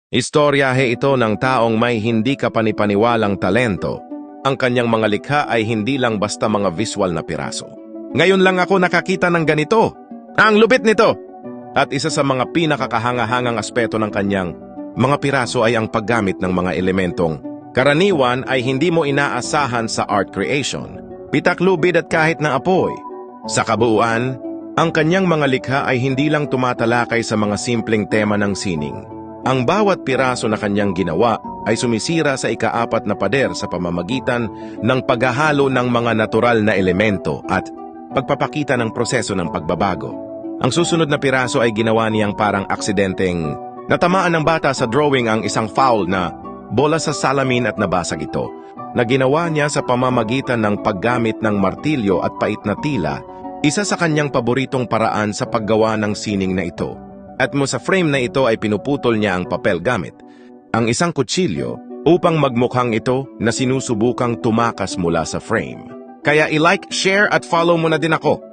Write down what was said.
Istoryahe ito ng taong may hindi kapanipaniwalang talento. Ang kanyang mga likha ay hindi lang basta mga visual na piraso. Ngayon lang ako nakakita ng ganito. Ang lupit nito! At isa sa mga pinakakahangahangang aspeto ng kanyang mga piraso ay ang paggamit ng mga elementong karaniwan ay hindi mo inaasahan sa art creation. Pitaklubid at kahit na apoy. Sa kabuuan, ang kanyang mga likha ay hindi lang tumatalakay sa mga simpleng tema ng sining. Ang bawat piraso na kanyang ginawa ay sumisira sa ikaapat na pader sa pamamagitan ng paghahalo ng mga natural na elemento at pagpapakita ng proseso ng pagbabago. Ang susunod na piraso ay ginawa niyang parang aksidenteng natamaan ng bata sa drawing ang isang foul na bola sa salamin at nabasag ito, na ginawa niya sa pamamagitan ng paggamit ng martilyo at pait na tila, isa sa kanyang paboritong paraan sa paggawa ng sining na ito. At mo sa frame na ito ay pinuputol niya ang papel gamit ang isang kutsilyo upang magmukhang ito na sinusubukang tumakas mula sa frame. Kaya i-like, share at follow mo na din ako.